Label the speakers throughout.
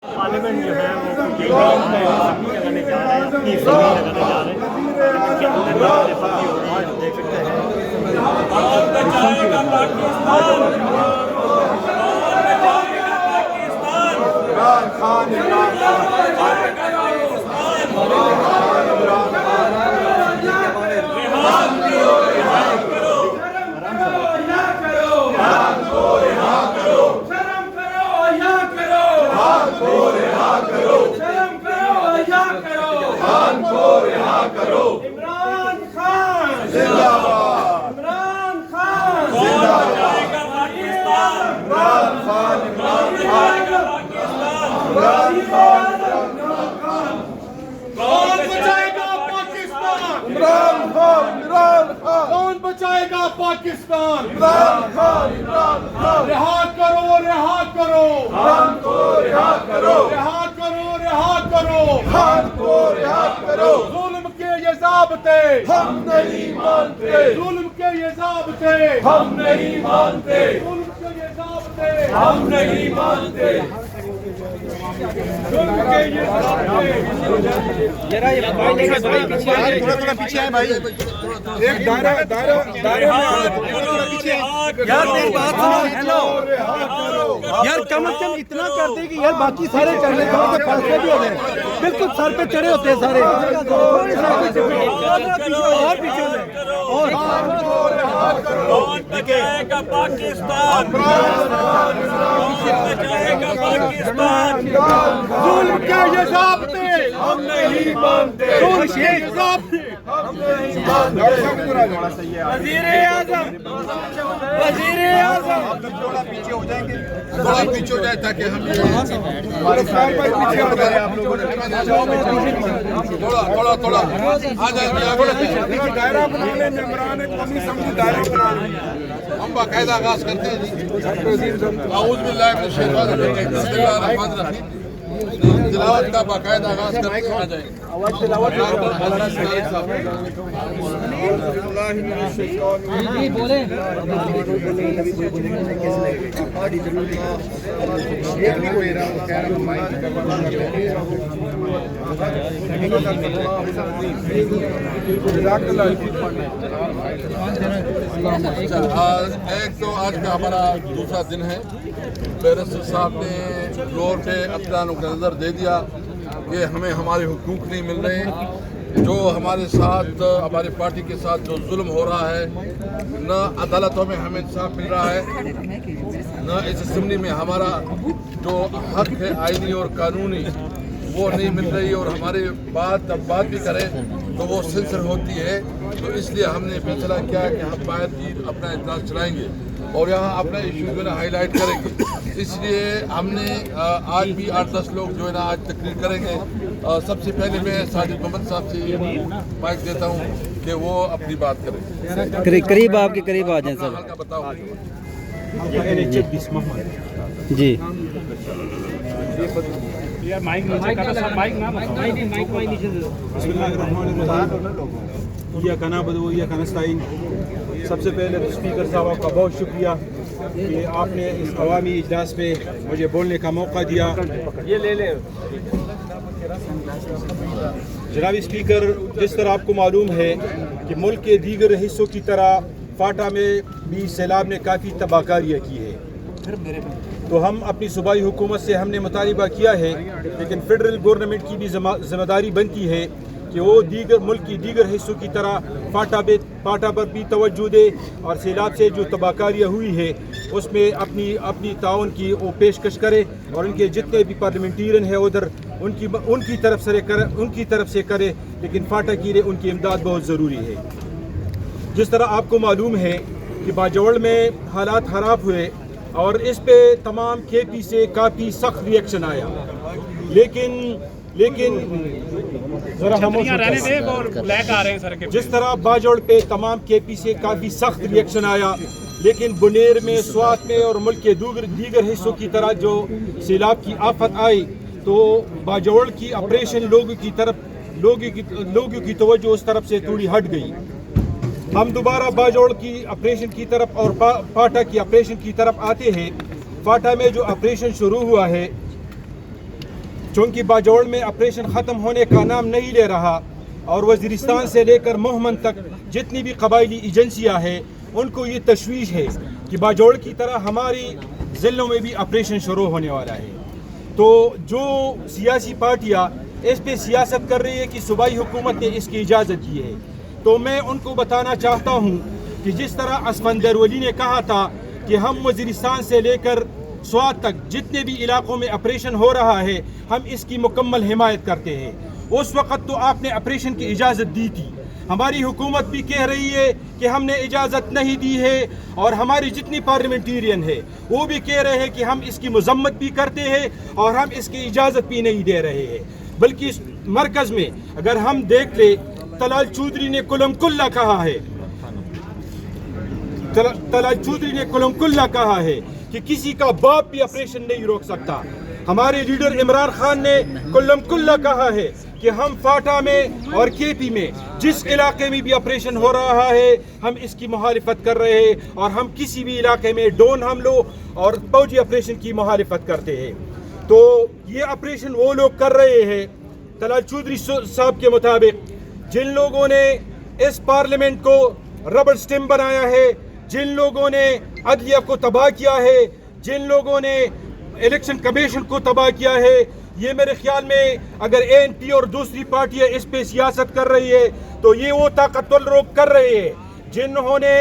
Speaker 1: Parliament जो है वो लगाने जा रहे हैं, लगाने जा रहे हैं, इसके अंदर आज देख सकते हैं
Speaker 2: कौन बचाएगा पाकिस्तान? रिहा करो, रिहा करो,
Speaker 3: खान को रिहा करो,
Speaker 2: रिहा करो, रिहा करो,
Speaker 3: खान को रिहा करो।
Speaker 2: जुल्म के ये ज़ाब्ते
Speaker 3: हम नहीं मानते,
Speaker 2: जुल्म के ये ज़ाब्ते
Speaker 3: हम नहीं मानते,
Speaker 2: जुल्म के ये ज़ाब्ते
Speaker 3: हम नहीं मानते।
Speaker 2: जुल्म के ये ज़ाब्ते।
Speaker 4: थोड़ा पीछे है भाई, एक दायरा पीछे यार। मेरी बात सुनो, हेलो यार, कम से कम इतना कर दे कि यार बाकी सारे चढ़ने थोड़े से फासले भी हो गए, बिल्कुल सर पे चढ़े होते हैं सारे। और पीछे और
Speaker 1: कौन बचाएगा पाकिस्तान? कौन बचाएगा पाकिस्तान?
Speaker 2: जुल्म के ये ज़ाब्ते
Speaker 3: हम नहीं मानते,
Speaker 2: जुल्म के ये ज़ाब्ते।
Speaker 3: हम नहीं मानते।
Speaker 2: वज़ीर-ए-आज़म, वज़ीर-ए-आज़म,
Speaker 4: थोड़ा पीछे हो जाएंगे,
Speaker 3: थोड़ा पीछे हो जाए ताकि हम
Speaker 4: पीछे हो जाए आप लोगों ने।
Speaker 3: थोड़ा थोड़ा आ जाए।
Speaker 4: दायरा बना ले, मेंबरान कौमी समझी दायरा बना ले।
Speaker 3: हम बाकायदा आगाज करते हैं जी। आऊज़ बिल्लाहि मिनश शैतानिर रजीम, बिस्मिल्लाहिर रहमानिर रहीम। तिलावत का बाकायदा आगाज करते हैं, आ जाए। एक तो आज का हमारा दूसरा दिन है। बैरिस्टर साहब ने फ्लोर पे अपना नुक्ता नज़र दे दिया कि हमें हमारे हुकूक नहीं मिल रहे, जो हमारे साथ हमारी पार्टी के साथ जो जुल्म हो रहा है, न अदालतों में हमें इंसाफ मिल रहा है, न इस असम्बली में हमारा जो हक है आईनी और कानूनी वो नहीं मिल रही, और हमारी बात भी करें तो वो सेंसर होती है। तो इसलिए हमने फैसला किया कि हम बाहर की अपना इजलास चलाएंगे और यहाँ अपना इशू जो है ना हाईलाइट करेंगे। इसलिए हमने आज भी 8-10 लोग जो है ना आज तकरीर करेंगे। सबसे पहले मैं साजिद मोहम्मद साहब से माइक देता हूँ कि वो अपनी बात करें।
Speaker 5: करीब आपके करीब आ जाएं सर।
Speaker 3: बताओ
Speaker 5: जी
Speaker 1: यार माइक नीचे करो सर, माइक ना
Speaker 4: सबसे पहले तो स्पीकर साहब का बहुत शुक्रिया कि आपने इस अवामी इजलास में मुझे बोलने का मौका दिया।
Speaker 1: ये ले ले।
Speaker 4: जनाब स्पीकर, जिस तरह आपको मालूम है कि मुल्क के दीगर हिस्सों की तरह फाटा में भी सैलाब ने काफ़ी तबाहकारियाँ की है, तो हम अपनी सूबाई हुकूमत से हमने मुतालिबा किया है, लेकिन फेडरल गवर्नमेंट की भी जिम्मेदारी बनती है कि वो मुल्क की दीगर हिस्सों की तरह फाटा पर भी तवज्जो दे और सैलाब से जो तबाहकारियाँ हुई है उसमें अपनी ताउन की वो पेशकश करे, और उनके जितने भी पार्लियामेंटेरियन है उधर उनकी तरफ से करे, लेकिन फाटा के लिए उनकी इमदाद बहुत ज़रूरी है। जिस तरह आपको मालूम है कि बाजवड़ में हालात ख़राब हुए और इस पे तमाम KP से काफ़ी सख्त रिएक्शन आया, लेकिन जरा
Speaker 1: रहने दे और ब्लैक आ रहे हैं सर के।
Speaker 4: जिस तरह बाजवड़ पे तमाम KP से काफ़ी सख्त रिएक्शन आया, लेकिन बुनेर में, स्वात में और मुल्क के दीगर हिस्सों की तरह जो सैलाब की आफत आई, तो बाजवड़ की ऑपरेशन लोगों की तवज्जो उस तरफ से थोड़ी हट गई। हम दोबारा बाजवड़ की ऑपरेशन की तरफ और फाटा की ऑपरेशन की तरफ आते हैं। फाटा में जो ऑपरेशन शुरू हुआ है چونکہ باجوڑ میں آپریشن ختم ہونے کا نام نہیں لے رہا اور وزیرستان سے لے کر مہمن تک جتنی بھی قبائلی ایجنسیاں ہیں ان کو یہ تشویش ہے کہ باجوڑ کی طرح ہماری ضلعوں میں بھی آپریشن شروع ہونے والا ہے. تو جو سیاسی پارٹیاں اس پہ سیاست کر رہی ہے کہ صوبائی حکومت نے اس کی اجازت دی ہے، تو میں ان کو بتانا چاہتا ہوں کہ جس طرح اسفندر ولی نے کہا تھا کہ ہم وزیرستان سے لے کر سوات تک جتنے بھی علاقوں میں آپریشن ہو رہا ہے ہم اس کی مکمل حمایت کرتے ہیں. اس وقت تو آپ نے آپریشن کی اجازت دی تھی. ہماری حکومت بھی کہہ رہی ہے کہ ہم نے اجازت نہیں دی ہے، اور ہماری جتنی پارلیمنٹیرین ہے وہ بھی کہہ رہے ہیں کہ ہم اس کی مذمت بھی کرتے ہیں اور ہم اس کی اجازت بھی نہیں دے رہے ہیں. بلکہ اس مرکز میں اگر ہم دیکھ لیں طلال چودھری نے کلم کلہ کہا ہے، طلال چودھری نے کلم کلہ کہا ہے کہ کسی کا باپ بھی آپریشن نہیں روک سکتا. ہمارے لیڈر عمران خان نے کلم کلہ کہا ہے کہ ہم فاٹا میں اور کے پی میں جس علاقے میں بھی آپریشن ہو رہا ہے ہم اس کی مخالفت کر رہے ہیں، اور ہم کسی بھی علاقے میں ڈرون حملوں اور فوجی آپریشن کی مخالفت کرتے ہیں. تو یہ آپریشن وہ لوگ کر رہے ہیں طلال چودھری صاحب کے مطابق جن لوگوں نے اس پارلیمنٹ کو ربڑ سٹیم بنایا ہے، جن لوگوں نے عدلیہ کو تباہ کیا ہے، جن لوگوں نے الیکشن کمیشن کو تباہ کیا ہے. یہ میرے خیال میں اگر اے این پی اور دوسری پارٹیاں اس پہ سیاست کر رہی ہے تو یہ وہ طاقتور لوگ کر رہے ہیں جنہوں نے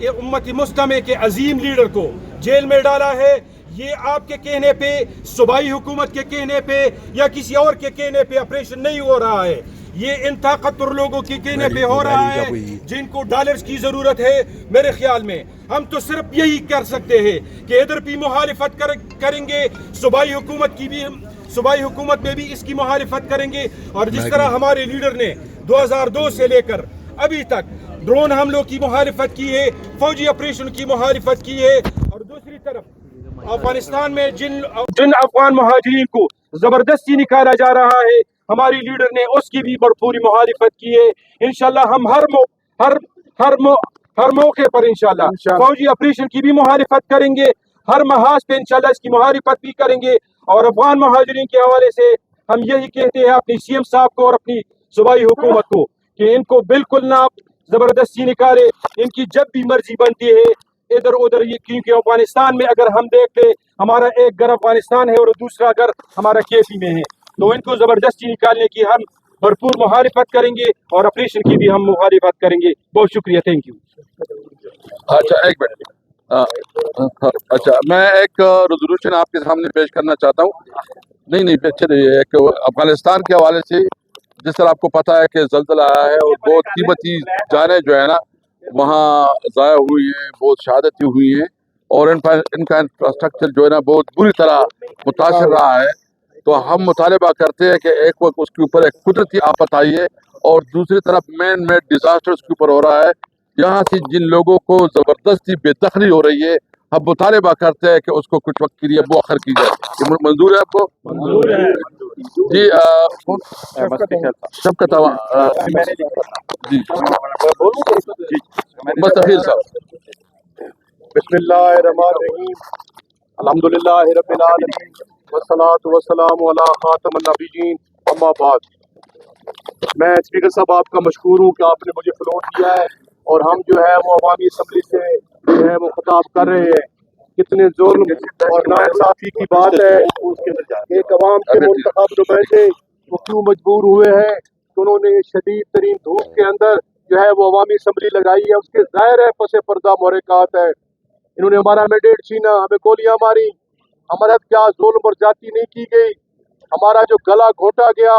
Speaker 4: امت مسلمہ کے عظیم لیڈر کو جیل میں ڈالا ہے. یہ آپ کے کہنے پہ، صوبائی حکومت کے کہنے پہ یا کسی اور کے کہنے پہ آپریشن نہیں ہو رہا ہے، یہ ان طاقتور لوگوں کے کہنے پہ ہو رہا ہے جن کو ڈالرز کی ضرورت ہے. میرے خیال میں ہم تو صرف یہی کر سکتے ہیں کہ ادھر بھی مخالفت کریں گے، صوبائی حکومت کی بھی، صوبائی حکومت میں بھی اس کی مخالفت کریں گے. اور جس طرح ہمارے لیڈر نے 2002 سے لے کر ابھی تک ڈرون حملوں کی مخالفت کی ہے، فوجی آپریشن کی مخالفت کی ہے، اور دوسری طرف افغانستان میں جن افغان مہاجرین کو زبردستی نکالا جا رہا ہے ہماری لیڈر نے اس کی بھی بھرپوری مخالفت کی ہے. انشاءاللہ ہم ہر موقع پر انشاءاللہ فوجی آپریشن کی بھی مخالفت کریں گے، ہر محاذ پہ انشاءاللہ اس کی مخالفت بھی کریں گے. اور افغان مہاجرین کے حوالے سے ہم یہی کہتے ہیں اپنی سی ایم صاحب کو اور اپنی صوبائی حکومت کو کہ ان کو بالکل نہ زبردستی نکالے. ان کی جب بھی مرضی بنتی ہے ادھر ادھر، کیونکہ افغانستان میں اگر ہم دیکھ لیں ہمارا ایک گھر افغانستان ہے اور دوسرا گھر ہمارا کے پی میں ہے، تو ان کو زبردستی نکالنے کی ہم بھرپور مخالفت کریں گے اور آپریشن کی بھی ہم مخالفت کریں گے. بہت شکریہ، تھینک یو.
Speaker 3: اچھا ایک منٹ، اچھا میں ایک ریزولوشن آپ کے سامنے پیش کرنا چاہتا ہوں. نہیں چلے، ایک افغانستان کے حوالے سے جس طرح آپ کو پتہ ہے کہ زلزلہ آیا ہے اور بہت قیمتی جانیں جو ہے نا وہاں ضائع ہوئی ہیں، بہت شہادتیں ہوئی ہیں، اور ان کا انفراسٹرکچر جو ہے نا بہت بری طرح متاثر رہا ہے. تو ہم مطالبہ کرتے ہیں کہ ایک وقت اس کے اوپر ایک قدرتی آفت آئی ہے اور دوسری طرف مین میڈ ڈیزاسٹر اس کے اوپر ہو رہا ہے. یہاں سے جن لوگوں کو زبردستی بے دخلی ہو رہی ہے ہم مطالبہ کرتے ہیں کہ اس کو کچھ وقت کے لیے مؤخر کی جائے. یہ منظور ہے آپ کو؟
Speaker 1: منظور ہے
Speaker 3: جی شفقت جی مستفیض صاحب.
Speaker 6: بسم اللہ الرحمن الرحیم، الحمدللہ رب العالمین والصلاة والسلام علی خاتم النبیین، اما بعد. میں اسپیکر صاحب آپ کا مشکور ہوں کہ آپ نے مجھے فلوٹ کیا ہے اور ہم جو ہے وہ عوامی اسمبلی سے جو ہے وہ خطاب کر رہے ہیں. کتنے ظلم اور ناانصافی کی بات ہے. ایک عوام کے منتخب نمائندے وہ کیوں مجبور ہوئے ہیں کہ انہوں نے شدید ترین دھوپ کے اندر جو ہے وہ عوامی اسمبلی لگائی ہے. اس کے ظاہر ہے پس پردہ محرکات ہے. انہوں نے ہمارا مینڈیٹ چھینا، ہمیں گولیاں ماری، ہمارا کیا ظلم اور زیادتی نہیں کی گئی، ہمارا جو گلا گھونٹا گیا،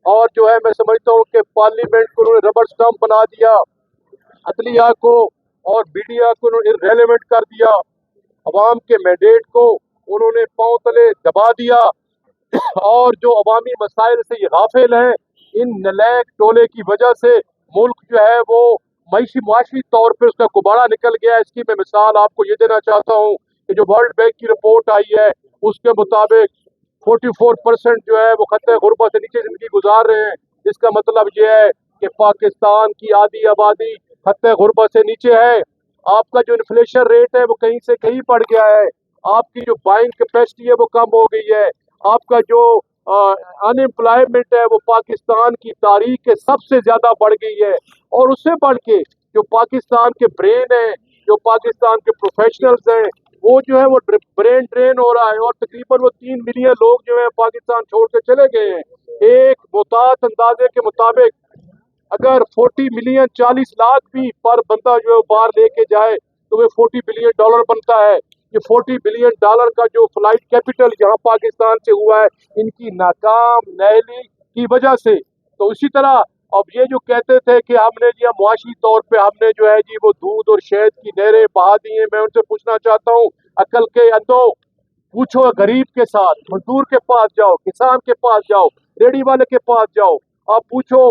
Speaker 6: اور جو ہے میں سمجھتا ہوں کہ پارلیمنٹ کو انہوں نے ربڑ سٹمپ بنا دیا، عدلیہ کو اور میڈیا کو انہوں نے ریلیونٹ کر دیا، عوام کے مینڈیٹ کو انہوں نے پاؤں تلے دبا دیا، اور جو عوامی مسائل سے یہ غافل ہیں ان نلیک ٹولے کی وجہ سے ملک جو ہے وہ معاشی طور پہ اس کا کباڑا نکل گیا. اس کی میں مثال آپ کو یہ دینا چاہتا ہوں کہ جو ورلڈ بینک کی رپورٹ آئی ہے اس کے مطابق 44% جو ہے وہ خطۂ غربت سے نیچے زندگی گزار رہے ہیں. اس کا مطلب یہ ہے کہ پاکستان کی آدھی آبادی خطۂ غربت سے نیچے ہے. آپ کا جو انفلیشن ریٹ ہے وہ کہیں سے کہیں پڑ گیا ہے. آپ کی جو بائنگ کیپیسٹی ہے وہ کم ہو گئی ہے. آپ کا जो अनएम्प्लॉयमेंट है वो पाकिस्तान की तारीख के सबसे ज़्यादा बढ़ गई है, और उससे बढ़ के जो पाकिस्तान के ब्रेन हैं, जो पाकिस्तान के प्रोफेशनल्स हैं, वो जो है वो ब्रेन ड्रेन हो रहा है, और तकरीबन वो 3 मिलियन लोग जो है पाकिस्तान छोड़ के चले गए हैं। एक मुताद अंदाजे के मुताबिक अगर 40 मिलियन 40 लाख भी पर बंदा जो है बाहर लेके जाए तो वो $40 बिलियन बनता है। ये $40 बिलियन का जो फ्लाइट कैपिटल यहाँ पाकिस्तान से हुआ है इनकी नाकाम नहली की वजह से। तो इसी तरह अब ये जो कहते थे कि हमने जी मुआशी तौर पे हमने जो है जी वो दूध और शहद की नहरें बहा दी हैं, मैं उनसे पूछना चाहता हूँ, अकल के अंधो पूछो गरीब के साथ, मजदूर के पास जाओ, किसान के पास जाओ, रेडी वाले के पास जाओ, आप पूछो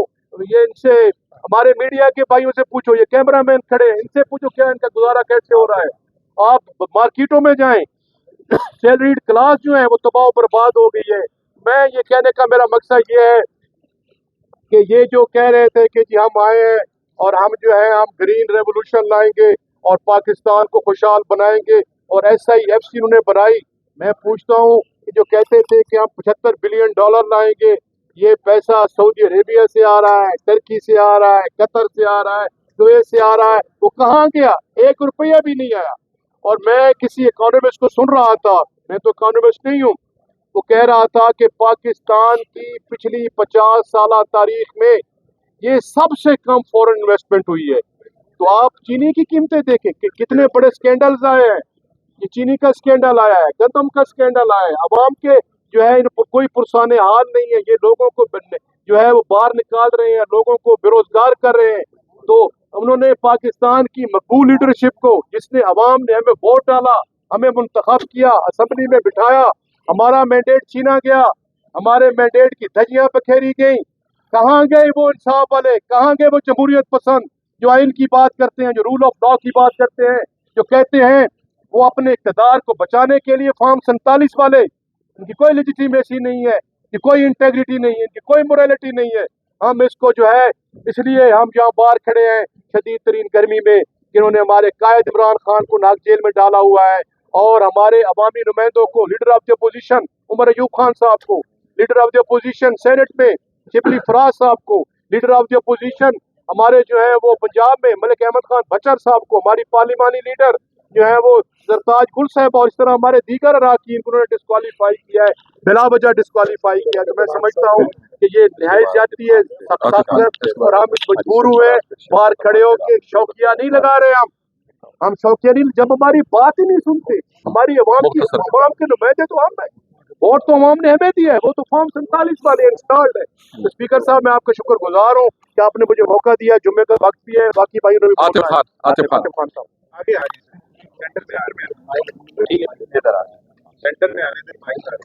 Speaker 6: ये इनसे, हमारे मीडिया के भाइयों से पूछो, ये कैमरामैन खड़े हैं इनसे पूछो क्या इनका गुजारा कैसे हो रहा है। आप मार्केटों में जाएं, सैलरीड क्लास जो है वो तबाह बर्बाद हो गई है। मैं ये कहने का मेरा मकसद ये है कि ये जो कह रहे थे कि जी हम आए हैं और हम जो है हम ग्रीन रेवोल्यूशन लाएंगे और पाकिस्तान को खुशहाल बनाएंगे और SIFC उन्होंने बनाई, मैं पूछता हूँ कि जो कहते थे कि हम $75 बिलियन लाएंगे, ये पैसा सऊदी अरेबिया से आ रहा है, टर्की से आ रहा है, कतर से आ रहा है, कुवैत से आ रहा है, वो कहाँ गया? $1 भी नहीं आया। और मैं किसी इकोनॉमिस्ट को सुन रहा था, मैं तो इकोनॉमिस्ट नहीं हूँ, वो कह रहा था कि पाकिस्तान की पिछली 50 साल तारीख में ये सबसे कम फॉरेन इन्वेस्टमेंट हुई है। तो आप चीनी की कीमतें देखें कि कितने बड़े स्कैंडल्स आए हैं, ये चीनी का स्कैंडल आया है, गंदम का स्कैंडल आया है, अवाम के जो है इन कोई पुरसाने हाल नहीं है, ये लोगों को जो है वो बाहर निकाल रहे हैं, लोगों को बेरोजगार कर रहे हैं। तो उन्होंने पाकिस्तान की मकबूल लीडरशिप को, जिसने अवाम ने हमें वोट डाला, हमें मुंतखब किया, असेंबली में बिठाया, हमारा मैंडेट छीना गया, हमारे मैंडेट की धज्जियां बखेरी गई, कहाँ गए वो इंसाफ वाले, कहाँ गए वो जमहूरियत पसंद जो आइन की बात करते हैं, जो रूल ऑफ लॉ की बात करते हैं, जो कहते हैं वो अपने इक़्तिदार को बचाने के लिए फॉर्म 47 वाले, इनकी कोई लेजिटिमेसी नहीं है, इनकी कोई इंटेग्रिटी नहीं है, इनकी कोई मोरालिटी नहीं है। हम इसको जो है इसलिए हम यहाँ बाहर खड़े हैं शदीद तरीन गर्मी में, जिन्होंने हमारे कायद इमरान खान को नाक जेल में डाला हुआ है, और हमारे अवामी नुमाइंदों को, leader of the opposition Umar Ayub Khan साहब को, leader of the opposition senate में शिबली फराज साहब को, लीडर ऑफ द अपोजिशन हमारे जो है वो पंजाब में मलिक अहमद खान बचर साहब को, हमारी पार्लिमानी लीडर जो है वो सरताज गुल साहब, और इस तरह हमारे दीगर अराकीन को उन्होंने डिस्क्वालीफाई किया है, बिला वजह डिस्क्वालीफाई किया। तो मैं समझता हूँ कि ये नहायत ज्यादती है, और हम मजबूर हुए बाहर खड़े हो के शौकिया नहीं लगा रहे, हम शौकिया नहीं, जब हमारी बात ही नहीं सुनते, हमारी अवाम के नुमाइंदे तो हम है, वोट तो अवाम ने हमें दिया है, वो तो फॉर्म 47 वाले इंस्टॉल्ड है। तो स्पीकर साहब मैं आपका शुक्रगुजार हूँ कि आपने मुझे मौका दिया, जुम्मे का वक्त भी है, बाकी भाइयों ने भी
Speaker 3: आतिफ खान
Speaker 6: साहब आगे सेंटर में आ रहे, ठीक है इधर आ सेंटर में आ रहे थे भाई साहब।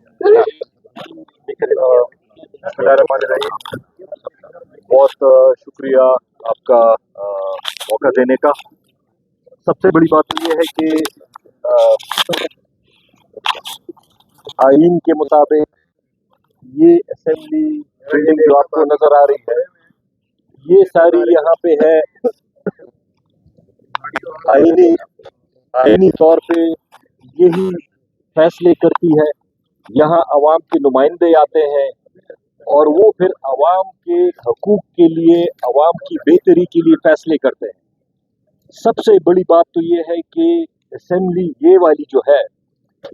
Speaker 6: बहुत शुक्रिया आपका मौका देने का। सबसे बड़ी बात तो ये है कि आइन के मुताबिक ये असेंबली बिल्डिंग जो आपको नजर आ रही है, ये सारी यहाँ पे है आईनी तौर पे यही फैसले करती है। यहाँ अवाम के नुमाइंदे आते हैं और वो फिर अवाम के हकूक के लिए, अवाम की बेहतरी के लिए फैसले करते हैं। सबसे बड़ी बात तो ये है कि असेंबली ये वाली जो है,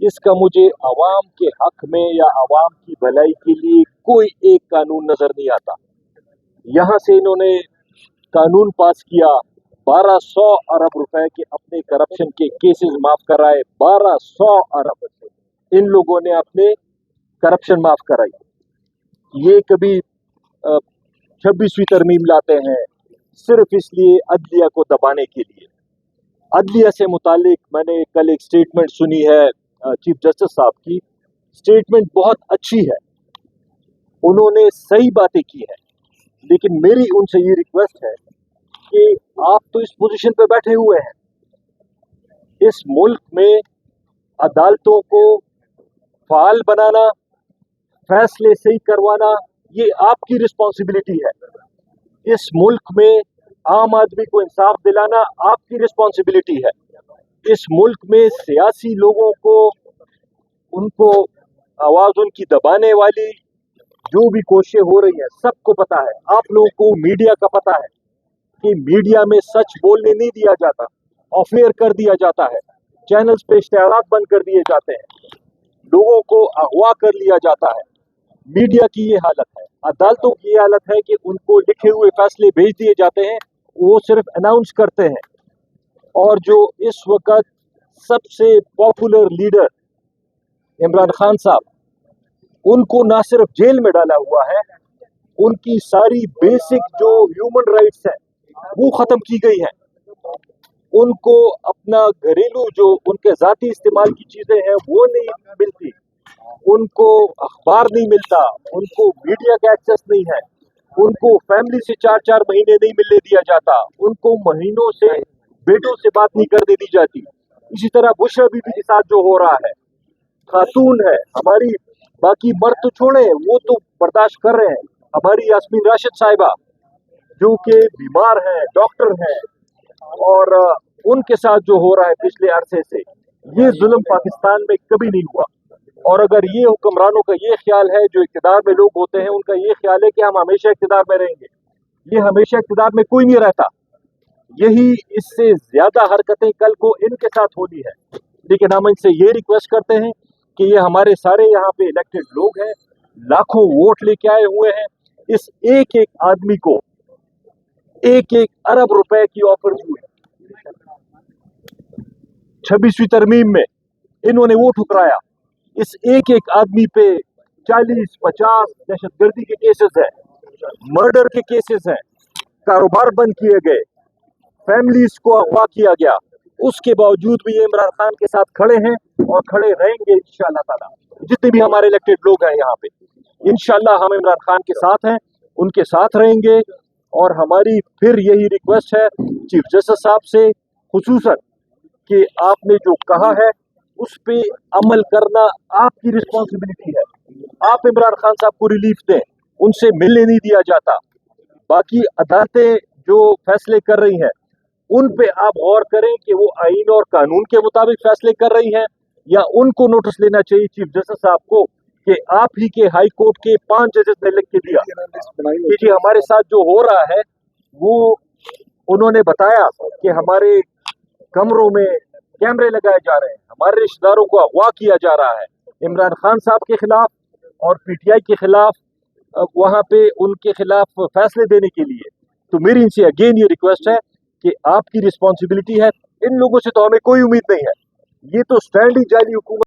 Speaker 6: इसका मुझे अवाम के हक में या अवाम की भलाई के लिए कोई एक कानून नजर नहीं आता। यहाँ से इन्होंने कानून पास किया, 1200 अरब रुपए के अपने करप्शन के केसेस माफ कराए, 1200 अरब इन लोगों ने अपने करप्शन माफ कराई। ये कभी 26वीं तरमीम लाते हैं सिर्फ इसलिए अदलिया को दबाने के लिए। अदलिया से मुतालिक मैंने कल एक स्टेटमेंट सुनी है चीफ जस्टिस साहब की, स्टेटमेंट बहुत अच्छी है, उन्होंने सही बातें की हैं, लेकिन मेरी उनसे ये रिक्वेस्ट है कि आप तो इस पोजीशन पे बैठे हुए हैं, इस मुल्क में अदालतों को फाल बनाना, फैसले सही करवाना, ये आपकी रिस्पॉन्सिबिलिटी है। इस मुल्क में आम आदमी को इंसाफ दिलाना आपकी रिस्पॉन्सिबिलिटी है। इस मुल्क में सियासी लोगों को, उनको
Speaker 7: आवाज उनकी दबाने वाली जो भी कोशिशें हो रही हैं, सबको पता है। आप लोगों को मीडिया का पता है कि मीडिया में सच बोलने नहीं दिया जाता, ऑफेयर कर दिया जाता है, चैनल्स पे इश्तिहारात बंद कर दिए जाते हैं, लोगों को अगवा कर लिया जाता है। मीडिया की ये हालत है, अदालतों की ये हालत है कि उनको लिखे हुए फैसले भेज दिए जाते हैं, वो सिर्फ अनाउंस करते हैं। और जो इस वक्त सबसे पॉपुलर लीडर इमरान खान साहब, उनको ना सिर्फ जेल में डाला हुआ है, उनकी सारी बेसिक जो ह्यूमन राइट्स हैं वो ख़त्म की गई हैं। उनको अपना घरेलू जो उनके ज़ाती इस्तेमाल की चीज़ें हैं वो नहीं मिलती, उनको अखबार नहीं मिलता, उनको मीडिया का एक्सेस नहीं है, उनको फैमिली से 4-4 महीने नहीं मिलने दिया जाता, उनको महीनों से बेटों से बात नहीं करने दी जाती। इसी तरह बुशरा बीबी के साथ जो हो रहा है, खातून है हमारी, बाकी मर्द तो छोड़े वो तो बर्दाश्त कर रहे हैं, हमारी यास्मीन राशिद साहिबा जो कि बीमार हैं, डॉक्टर हैं, और उनके साथ जो हो रहा है पिछले अरसे से, ये जुल्म पाकिस्तान में कभी नहीं हुआ। और अगर ये हुक्मरानों का ये ख्याल है, जो इक़्तिदार में लोग होते हैं उनका ये ख्याल है कि हम हमेशा इक़्तिदार में रहेंगे, ये हमेशा इक़्तिदार में कोई नहीं रहता। यही इससे ज्यादा हरकतें कल को इनके साथ होनी है। लेकिन हम इनसे ये रिक्वेस्ट करते हैं कि ये हमारे सारे यहाँ पे इलेक्टेड लोग हैं, लाखों वोट लेके आए हुए हैं, इस एक एक आदमी को 1-1 अरब रुपए की ऑफर दी है। 26वीं तरमीम में इन्होंने वो ठुकराया। इस एक एक आदमी पे 40-50 दहशतगर्दी के केसेस हैं, मर्डर के केसेस हैं, कारोबार बंद किए गए, फैमिलीज को अगवा किया गया। उसके बावजूद भी ये इमरान खान के साथ खड़े हैं और खड़े रहेंगे इंशाअल्लाह ताला। जितने भी हमारे इलेक्टेड लोग हैं यहाँ पे, इंशाअल्लाह हम इमरान खान के साथ हैं, उनके साथ रहेंगे। और हमारी फिर यही रिक्वेस्ट है चीफ जस्टिस साहब से खुसूसन कि आपने जो कहा है उस पे अमल करना आपकी रिस्पॉन्सिबिलिटी है। आप इमरान खान साहब को रिलीफ दें, उनसे मिलने नहीं दिया जाता। बाकी अदालतें जो फैसले कर रही हैं उन पे आप गौर करें कि वो आईन और कानून के मुताबिक फैसले कर रही हैं, या उनको नोटिस लेना चाहिए चीफ जस्टिस साहब को कि आप ही के हाई कोर्ट के 5 जजेस ने लिख के दिया कि जी हमारे साथ जो हो रहा है वो, उन्होंने बताया कि हमारे कमरों में कैमरे लगाए जा रहे हैं, हमारे रिश्तेदारों को अगवा किया जा रहा है। इमरान खान साहब के खिलाफ और पीटीआई के खिलाफ वहाँ पे उनके खिलाफ फैसले देने के लिए। तो मेरी इनसे अगेन ये रिक्वेस्ट है कि आपकी रिस्पॉन्सिबिलिटी है, इन लोगों से तो हमें कोई उम्मीद नहीं है, ये तो स्टैंड ही जाली हुकूमत